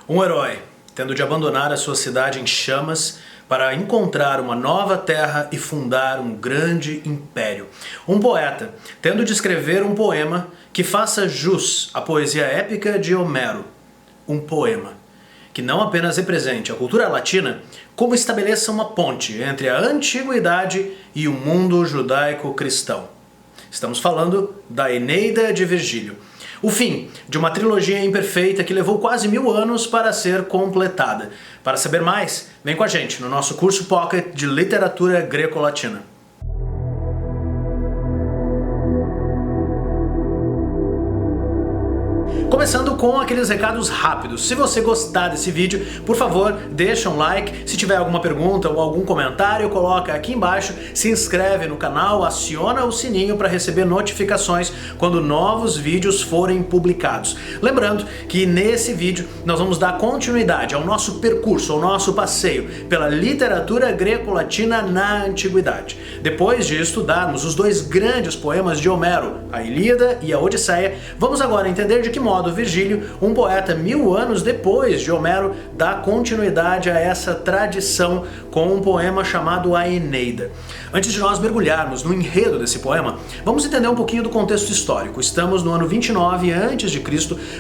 Um herói, tendo de abandonar a sua cidade em chamas para encontrar uma nova terra e fundar um grande império. Um poeta, tendo de escrever um poema que faça jus à poesia épica de Homero. Um poema que não apenas represente a cultura latina, como estabeleça uma ponte entre a antiguidade e o mundo judaico-cristão. Estamos falando da Eneida de Virgílio. O fim de uma trilogia imperfeita que levou quase 1000 anos para ser completada. Para saber mais, vem com a gente no nosso curso Pocket de Literatura Greco-Latina. Começando com aqueles recados rápidos. Se você gostar desse vídeo, por favor, deixa um like. Se tiver alguma pergunta ou algum comentário, coloca aqui embaixo. Se inscreve no canal, aciona o sininho para receber notificações quando novos vídeos forem publicados. Lembrando que nesse vídeo nós vamos dar continuidade ao nosso percurso, ao nosso passeio pela literatura greco-latina na antiguidade. Depois de estudarmos os dois grandes poemas de Homero, a Ilíada e a Odisseia, vamos agora entender de que modo Virgílio, um poeta 1000 anos depois de Homero, dá continuidade a essa tradição com um poema chamado a Eneida. Antes de nós mergulharmos no enredo desse poema, vamos entender um pouquinho do contexto histórico. Estamos no ano 29 a.C.,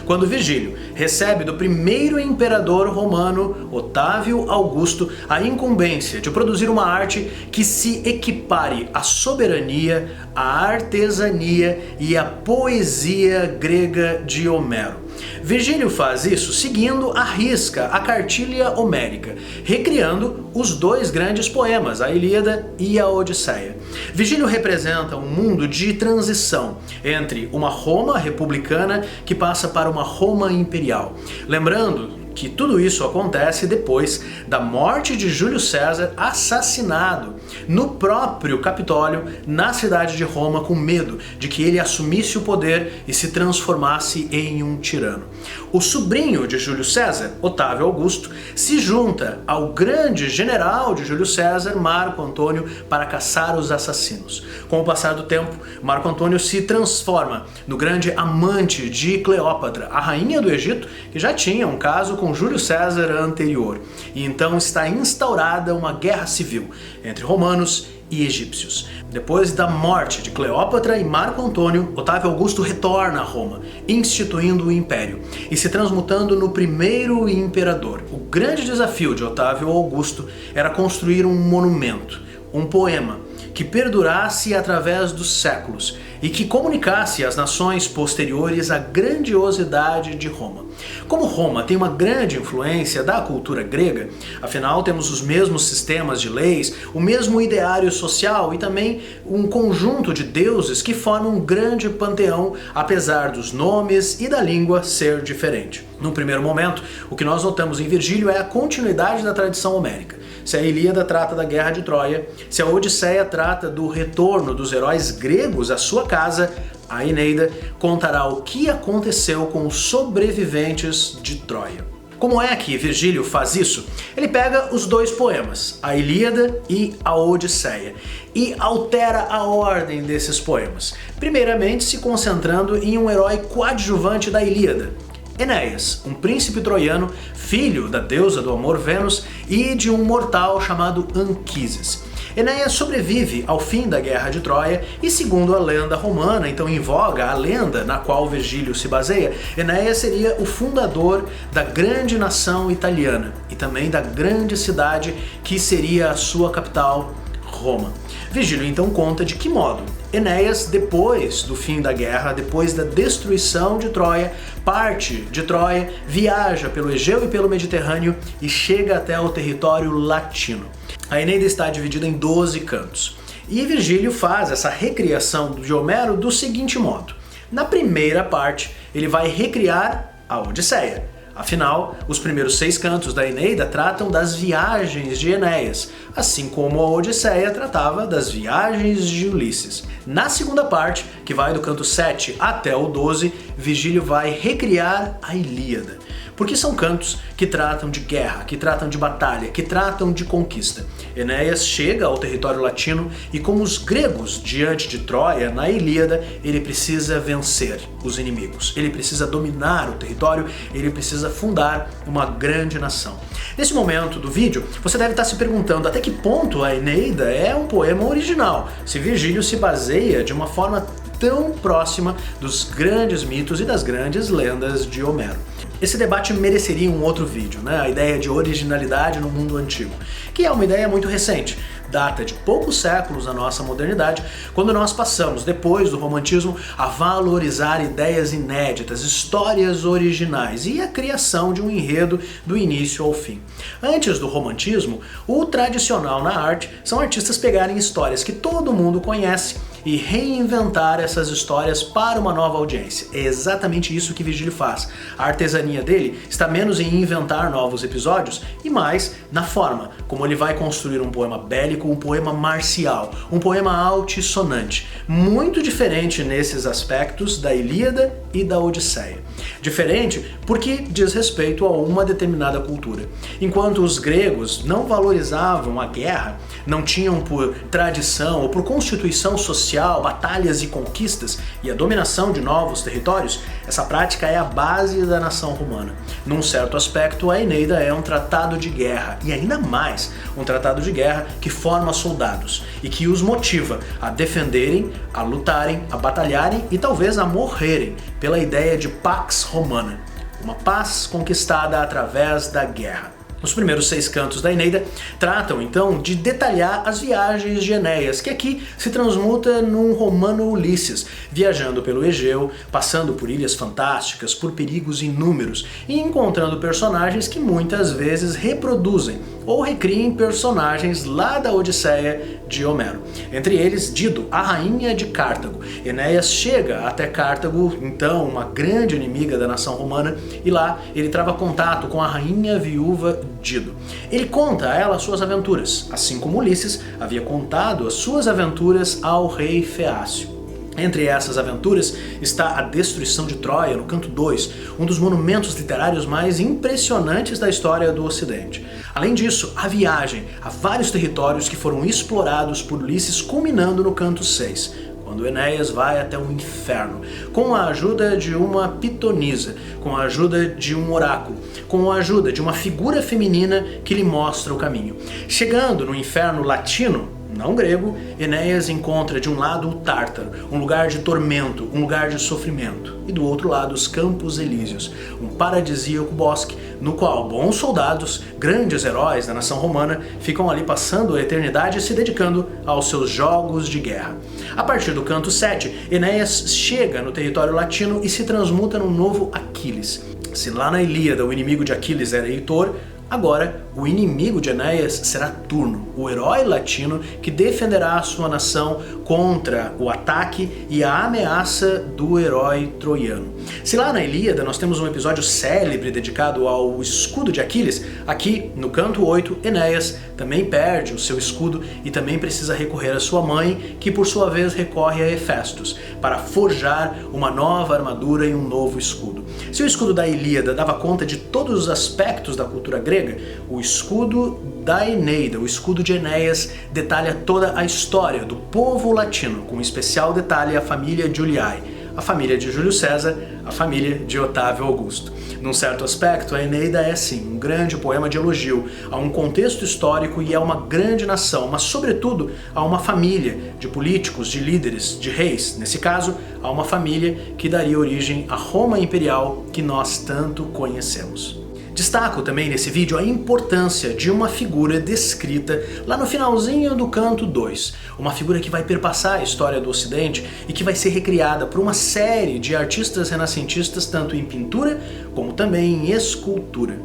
quando Virgílio recebe do primeiro imperador romano, Otávio Augusto, a incumbência de produzir uma arte que se equipare à soberania, à artesania e à poesia grega de Homero. Virgílio faz isso seguindo à risca a cartilha homérica, recriando os dois grandes poemas, a Ilíada e a Odisseia. Virgílio representa um mundo de transição entre uma Roma republicana que passa para uma Roma imperial. Lembrando que tudo isso acontece depois da morte de Júlio César, assassinado no próprio Capitólio, na cidade de Roma, com medo de que ele assumisse o poder e se transformasse em um tirano. O sobrinho de Júlio César, Otávio Augusto, se junta ao grande general de Júlio César, Marco Antônio, para caçar os assassinos. Com o passar do tempo, Marco Antônio se transforma no grande amante de Cleópatra, a rainha do Egito, que já tinha um caso com Júlio César anterior. E então está instaurada uma guerra civil entre romanos e egípcios. Depois da morte de Cleópatra e Marco Antônio, Otávio Augusto retorna a Roma, instituindo o império e se transmutando no primeiro imperador. O grande desafio de Otávio Augusto era construir um monumento, um poema, que perdurasse através dos séculos e que comunicasse às nações posteriores a grandiosidade de Roma. Como Roma tem uma grande influência da cultura grega, afinal temos os mesmos sistemas de leis, o mesmo ideário social e também um conjunto de deuses que formam um grande panteão, apesar dos nomes e da língua ser diferente. Num primeiro momento, o que nós notamos em Virgílio é a continuidade da tradição homérica. Se a Ilíada trata da Guerra de Troia, se a Odisseia trata do retorno dos heróis gregos à sua casa, a Eneida contará o que aconteceu com os sobreviventes de Troia. Como é que Virgílio faz isso? Ele pega os dois poemas, a Ilíada e a Odisseia, e altera a ordem desses poemas. Primeiramente se concentrando em um herói coadjuvante da Ilíada, Enéas, um príncipe troiano, filho da deusa do amor Vênus e de um mortal chamado Anquises. Enéas sobrevive ao fim da Guerra de Troia e, segundo a lenda romana, então em voga, a lenda na qual Virgílio se baseia, Enéas seria o fundador da grande nação italiana e também da grande cidade que seria a sua capital, Roma. Virgílio então conta de que modo Enéas, depois do fim da guerra, depois da destruição de Troia, parte de Troia, viaja pelo Egeu e pelo Mediterrâneo e chega até o território latino. A Eneida está dividida em 12 cantos. E Virgílio faz essa recriação de Homero do seguinte modo. Na primeira parte, ele vai recriar a Odisseia. Afinal, os primeiros 6 cantos da Eneida tratam das viagens de Enéas, assim como a Odisseia tratava das viagens de Ulisses. Na segunda parte, que vai do canto 7 até o 12, Virgílio vai recriar a Ilíada. Porque são cantos que tratam de guerra, que tratam de batalha, que tratam de conquista. Enéas chega ao território latino e, como os gregos diante de Troia, na Ilíada, ele precisa vencer os inimigos. Ele precisa dominar o território, ele precisa fundar uma grande nação. Nesse momento do vídeo, você deve estar se perguntando até que ponto a Eneida é um poema original, se Virgílio se baseia de uma forma tão próxima dos grandes mitos e das grandes lendas de Homero. Esse debate mereceria um outro vídeo, né? A ideia de originalidade no mundo antigo, que é uma ideia muito recente, data de poucos séculos da nossa modernidade, quando nós passamos, depois do romantismo, a valorizar ideias inéditas, histórias originais e a criação de um enredo do início ao fim. Antes do romantismo, o tradicional na arte são artistas pegarem histórias que todo mundo conhece e reinventar essas histórias para uma nova audiência. É exatamente isso que Virgílio faz. A artesania dele está menos em inventar novos episódios e mais na forma como ele vai construir um poema bélico, um poema marcial, um poema altissonante, muito diferente nesses aspectos da Ilíada e da Odisseia. Diferente porque diz respeito a uma determinada cultura. Enquanto os gregos não valorizavam a guerra, não tinham por tradição ou por constituição social batalhas e conquistas e a dominação de novos territórios, essa prática é a base da nação romana. Num certo aspecto, a Eneida é um tratado de guerra, e ainda mais, um tratado de guerra que forma soldados e que os motiva a defenderem, a lutarem, a batalharem e talvez a morrerem pela ideia de Pax Romana, uma paz conquistada através da guerra. Os primeiros 6 cantos da Eneida tratam, então, de detalhar as viagens de Enéas, que aqui se transmuta num romano Ulisses, viajando pelo Egeu, passando por ilhas fantásticas, por perigos inúmeros e encontrando personagens que muitas vezes reproduzem ou recriem personagens lá da Odisseia de Homero. Entre eles, Dido, a rainha de Cartago. Enéas chega até Cartago, então uma grande inimiga da nação romana, e lá ele trava contato com a rainha viúva Dido. Ele conta a ela suas aventuras, assim como Ulisses havia contado as suas aventuras ao rei Feácio. Entre essas aventuras está a destruição de Troia, no canto 2, um dos monumentos literários mais impressionantes da história do Ocidente. Além disso, a viagem a vários territórios que foram explorados por Ulisses, culminando no canto 6, quando Enéas vai até o inferno, com a ajuda de uma pitonisa, com a ajuda de um oráculo, com a ajuda de uma figura feminina que lhe mostra o caminho. Chegando no inferno latino, não grego, Enéas encontra de um lado o Tártaro, um lugar de tormento, um lugar de sofrimento, e do outro lado os Campos Elíseos, um paradisíaco bosque no qual bons soldados, grandes heróis da nação romana, ficam ali passando a eternidade se dedicando aos seus jogos de guerra. A partir do canto 7, Enéas chega no território latino e se transmuta num novo Aquiles. Se lá na Ilíada o inimigo de Aquiles era Heitor, agora, o inimigo de Enéas será Turno, o herói latino que defenderá a sua nação contra o ataque e a ameaça do herói troiano. Se lá na Ilíada nós temos um episódio célebre dedicado ao escudo de Aquiles, aqui no canto 8, Enéas também perde o seu escudo e também precisa recorrer à sua mãe, que por sua vez recorre a Hefestos, para forjar uma nova armadura e um novo escudo. Se o escudo da Ilíada dava conta de todos os aspectos da cultura grega, o escudo da Eneida, o escudo de Enéas, detalha toda a história do povo latino, com especial detalhe a família Juliae, a família de Júlio César, a família de Otávio Augusto. Num certo aspecto, a Eneida é sim um grande poema de elogio a um contexto histórico e a uma grande nação, mas sobretudo a uma família de políticos, de líderes, de reis, nesse caso, a uma família que daria origem à Roma imperial que nós tanto conhecemos. Destaco também nesse vídeo a importância de uma figura descrita lá no finalzinho do canto 2. Uma figura que vai perpassar a história do Ocidente e que vai ser recriada por uma série de artistas renascentistas tanto em pintura como também em escultura.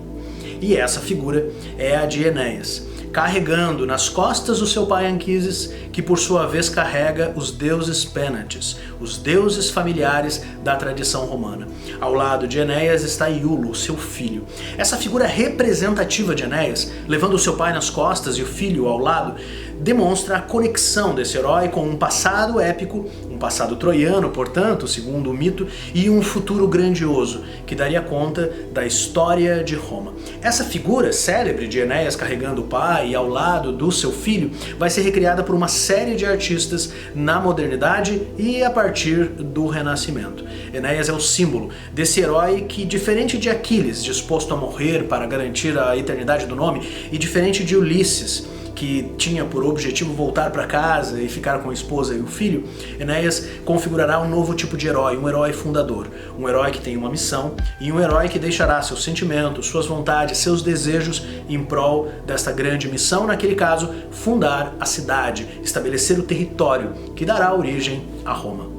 E essa figura é a de Enéas. carregando nas costas o seu pai Anquises, que por sua vez carrega os deuses Pênates, os deuses familiares da tradição romana. Ao lado de Enéas está Iulo, seu filho. Essa figura representativa de Enéas, levando o seu pai nas costas e o filho ao lado, demonstra a conexão desse herói com um passado épico, um passado troiano, portanto, segundo o mito, e um futuro grandioso, que daria conta da história de Roma. Essa figura célebre de Enéas carregando o pai e ao lado do seu filho vai ser recriada por uma série de artistas na modernidade e a partir do Renascimento. Enéas é o símbolo desse herói que, diferente de Aquiles, disposto a morrer para garantir a eternidade do nome, e diferente de Ulisses, que tinha por objetivo voltar para casa e ficar com a esposa e o filho, Enéas configurará um novo tipo de herói, um herói fundador, um herói que tem uma missão e um herói que deixará seus sentimentos, suas vontades, seus desejos em prol desta grande missão, naquele caso, fundar a cidade, estabelecer o território que dará origem a Roma.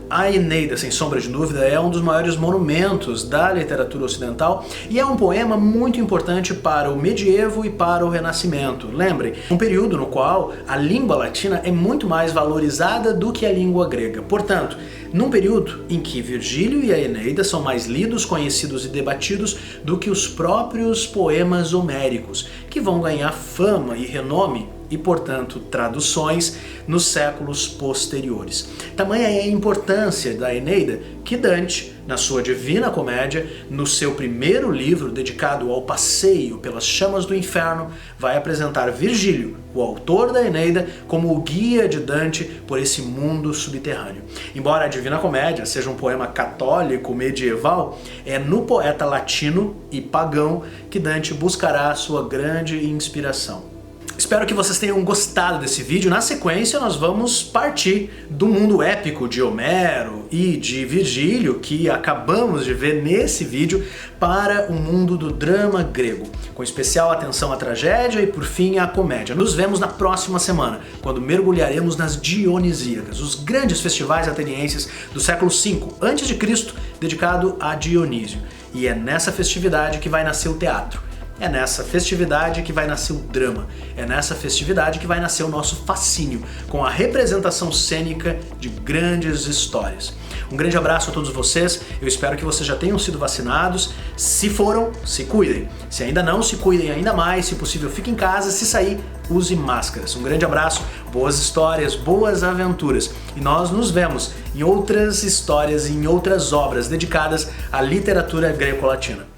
A Eneida, sem sombra de dúvida, é um dos maiores monumentos da literatura ocidental e é um poema muito importante para o medievo e para o Renascimento. Lembrem, um período no qual a língua latina é muito mais valorizada do que a língua grega. Portanto, num período em que Virgílio e a Eneida são mais lidos, conhecidos e debatidos do que os próprios poemas homéricos, que vão ganhar fama e renome e, portanto, traduções nos séculos posteriores. Tamanha é a importância da Eneida que Dante, na sua Divina Comédia, no seu primeiro livro dedicado ao passeio pelas chamas do inferno, vai apresentar Virgílio, o autor da Eneida, como o guia de Dante por esse mundo subterrâneo. Embora a Divina Comédia seja um poema católico medieval, é no poeta latino e pagão que Dante buscará a sua grande inspiração. Espero que vocês tenham gostado desse vídeo. Na sequência, nós vamos partir do mundo épico de Homero e de Virgílio, que acabamos de ver nesse vídeo, para o mundo do drama grego, com especial atenção à tragédia e, por fim, à comédia. Nos vemos na próxima semana, quando mergulharemos nas Dionisíacas, os grandes festivais atenienses do século V a.C., dedicado a Dionísio. E é nessa festividade que vai nascer o teatro. É nessa festividade que vai nascer o drama, é nessa festividade que vai nascer o nosso fascínio com a representação cênica de grandes histórias. Um grande abraço a todos vocês, eu espero que vocês já tenham sido vacinados. Se foram, se cuidem. Se ainda não, se cuidem ainda mais, se possível fique em casa, se sair, use máscaras. Um grande abraço, boas histórias, boas aventuras. E nós nos vemos em outras histórias e em outras obras dedicadas à literatura greco-latina.